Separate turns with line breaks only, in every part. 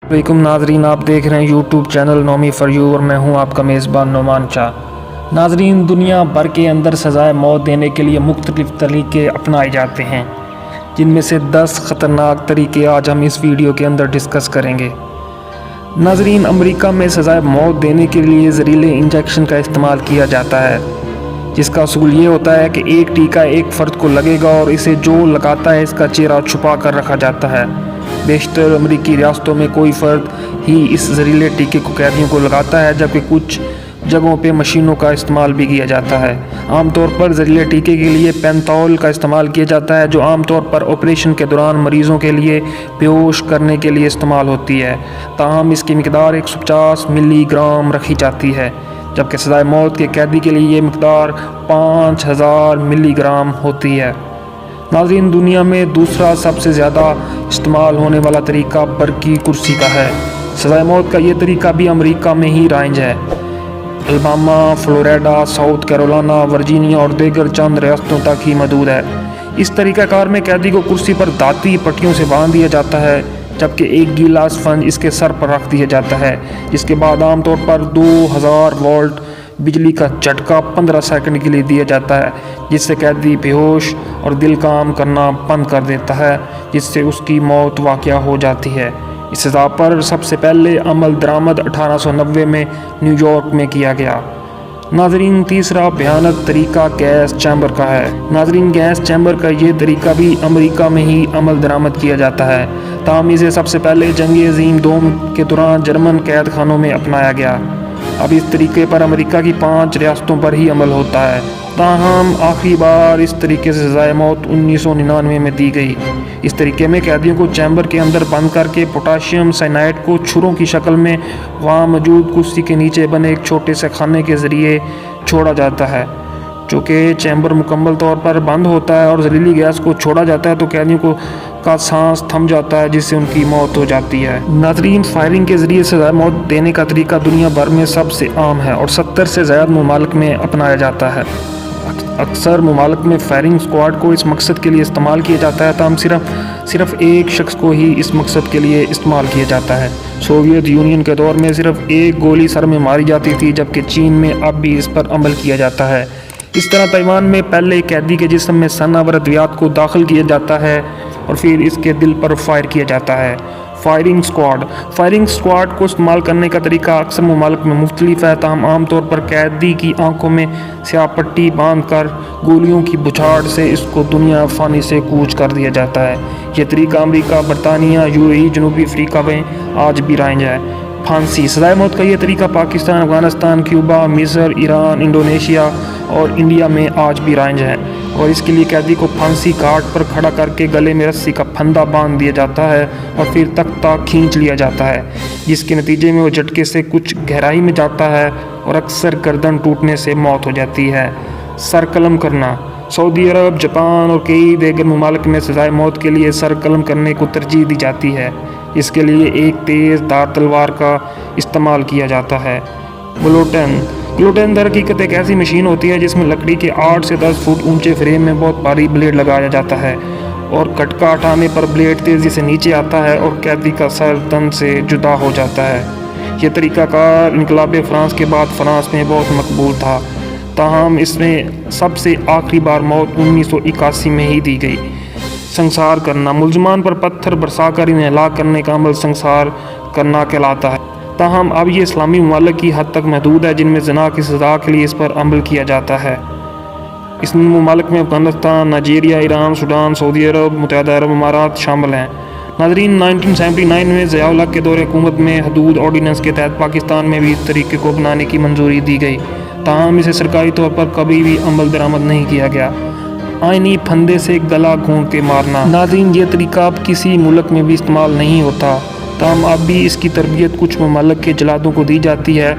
वालेकुम नाजरीन, आप देख रहे हैं YouTube channel Nomi for you और मैं हूं आपका मेज़बान नोमान शाह। नाजरीन, दुनिया भर के अंदर सज़ाए मौत देने के लिए मुख्तलिफ़ तरीके अपनाए जाते हैं, जिनमें से 10 ख़तरनाक तरीके आज हम इस वीडियो के अंदर डिस्कस करेंगे। नाजरीन, अमेरिका में सज़ाए मौत देने के लिए ज़हरीले इंजेक्शन का इस्तेमाल किया जाता है, जिसका असूल ये होता है कि एक टीका एक फ़र्द को लगेगा और इसे जो लगाता है इसका चेहरा छुपा कर रखा जाता है। बेशतर अमेरिकी रियासतों में कोई फ़र्द ही इस जहरीले टीके को कैदियों को लगाता है, जबकि कुछ जगहों पे मशीनों का इस्तेमाल भी किया जाता है। आमतौर पर जहरीले टीके के लिए पेंथॉल का इस्तेमाल किया जाता है, जो आमतौर पर ऑपरेशन के दौरान मरीज़ों के लिए बेहोश करने के लिए इस्तेमाल होती है। ताहम इसकी मिकदार 150 मिलीग्राम रखी जाती है, जबकि सज़ाए मौत के कैदी के लिए ये मिकदार 5000 मिलीग्राम होती है। नाज़रीन, दुनिया में दूसरा सबसे ज़्यादा इस्तेमाल होने वाला तरीका बरकी कुर्सी का है। सज़ाए मौत का ये तरीका भी अमेरिका में ही राइज है। Alabama, Florida, south Carolina, Virginia और दीगर चंद रियासतों तक ही मौजूद है। इस तरीक़ाकार में कैदी को कुर्सी पर दाती पट्टियों से बांध दिया जाता है, जबकि एक गीला स्पंज इसके सर पर रख दिया जाता है, जिसके बाद आमतौर पर 2000 वोल्ट बिजली का झटका 15 सेकंड के लिए दिया जाता है, जिससे कैदी बेहोश और दिल काम करना बंद कर देता है, जिससे उसकी मौत वाक़या हो जाती है। इस सज़ा पर सबसे पहले अमल दरामद 1890 में न्यूयॉर्क में किया गया। नाजरीन, तीसरा भयानक तरीका गैस चैम्बर का है। नाजरीन, गैस चैम्बर का ये तरीका भी अमेरिका में ही अमल दरामद किया जाता है। ताहम इसे सबसे पहले जंग अज़ीम दोम के दौरान जर्मन कैद खानों में अपनाया गया। अब इस तरीके पर अमेरिका की 5 रियासतों पर ही अमल होता है। ताहम आखिरी बार इस तरीके से सज़ाए मौत 1999 में दी गई। इस तरीके में कैदियों को चैम्बर के अंदर बंद करके पोटाशियम साइनाइड को छुरों की शक्ल में वहाँ मौजूद कुर्सी के नीचे बने एक छोटे से खाने के ज़रिए छोड़ा जाता है। चूँकि चैम्बर मुकम्मल तौर पर बंद होता है और जहरीली गैस को छोड़ा जाता है, तो कैदियों का सांस थम जाता है, जिससे उनकी मौत हो जाती है। नाज़रीन, फायरिंग के ज़रिए सज़ाए मौत देने का तरीका दुनिया भर में सबसे आम है और 70 से ज़्यादा ममालिक में अपनाया जाता है। अक्सर ममालिक में फायरिंग स्क्वाड को इस मकसद के लिए इस्तेमाल किया जाता है, ताहम सिर्फ एक शख्स को ही इस मकसद के लिए इस्तेमाल किया जाता है। सोवियत यूनियन के दौर में सिर्फ एक गोली सर में मारी जाती थी, जबकि चीन में अब भी इस पर अमल किया जाता है। इस तरह ताइवान में पहले कैदी के जिस्म में सनावर अद्वियात को दाखिल किया जाता है और फिर इसके दिल पर फायर किया जाता है। फायरिंग स्क्वाड को इस्तेमाल करने का तरीका अक्सर ममालिक में मुख्तलिफ है, ताहम आमतौर पर कैदी की आंखों में स्याह पट्टी बांध कर गोलियों की बुछाड़ से इसको दुनिया फ़ानी से कूच कर दिया जाता है। यह तरीका अमेरिका, बरतानिया, यूएई, जनूबी अफ्रीका में आज भी राइज है। फांसी सज़ाए मौत का यह तरीका पाकिस्तान, अफ़गानिस्तान, क्यूबा, मिस्र, ईरान, इंडोनेशिया और इंडिया में आज भी राइज है और इसके लिए कैदी को फांसी घाट पर खड़ा करके गले में रस्सी का फंदा बांध दिया जाता है और फिर तख्ता खींच लिया जाता है, जिसके नतीजे में वो झटके से कुछ गहराई में जाता है और अक्सर गर्दन टूटने से मौत हो जाती है। सर कलम करना सऊदी अरब, जापान और कई दीगर ममालिक में सज़ाए मौत के लिए सर कलम करने को तरजीह दी जाती है। इसके लिए एक तेज़ धार तलवार का इस्तेमाल किया जाता है। ग्लूटेन दर हकीकत एक ऐसी मशीन होती है जिसमें लकड़ी के 8 से 10 फुट ऊंचे फ्रेम में बहुत भारी ब्लेड लगाया जाता है और कटका हटाने पर ब्लेड तेज़ी से नीचे आता है और कैदी का सर तन से जुदा हो जाता है। यह तरीक़ाकार इनकलाब फ्रांस के बाद फ्रांस में बहुत मकबूल था, ताहम इसमें सबसे आखिरी बार मौत 1981 में ही दी गई। संसार करना मुलजमान पर पत्थर बरसाकर इन्हें हलाक करने का अमल संसार करना कहलाता है। ताहम अब ये इस्लामी ममालिक की हद तक महदूद है जिनमें ज़िना की सज़ा के लिए इस पर अमल किया जाता है। इस ममालिक में अफ़गानिस्तान, नाइजीरिया, ईरान, सूडान, सऊदी अरब, मुत्तहिदा अरब अमारात शामिल हैं। नाज़रीन, 1979 में ज़िया-उल हक़ के दौर हुकूमत में हदूद ऑर्डीनेंस के तहत पाकिस्तान में भी इस तरीके को अपनाने की मंजूरी दी गई, ताहम इसे सरकारी तौर पर कभी भी अमल दरामद नहीं किया गया। आइनी फंदे से गला घोंट के मारना नाज़रीन, ये तरीका अब किसी मुल्क में भी इस्तेमाल नहीं होता, ताहम अब भी इसकी तरबियत कुछ ममालिक के जलादों को दी जाती है।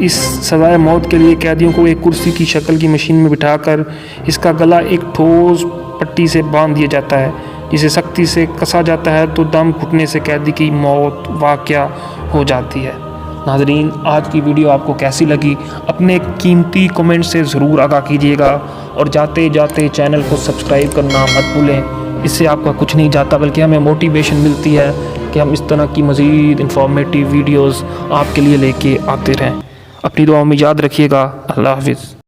इस सज़ाए मौत के लिए कैदियों को एक कुर्सी की शक्ल की मशीन में बिठाकर इसका गला एक ठोस पट्टी से बांध दिया जाता है, जिसे सख्ती से कसा जाता है तो दम घुटने से कैदी की मौत वाक़या हो जाती है। नाज़रीन, आज की वीडियो आपको कैसी लगी अपने कीमती कमेंट से ज़रूर आगाह कीजिएगा और जाते जाते चैनल को सब्सक्राइब करना मत भूलें। इससे आपका कुछ नहीं जाता बल्कि हमें मोटिवेशन मिलती है کہ ہم اس طرح کی مزید انفارمیٹیو ویڈیوز آپ کے لیے لے کے آتے رہیں۔ اپنی دعاؤں میں یاد رکھیے گا۔ اللہ حافظ۔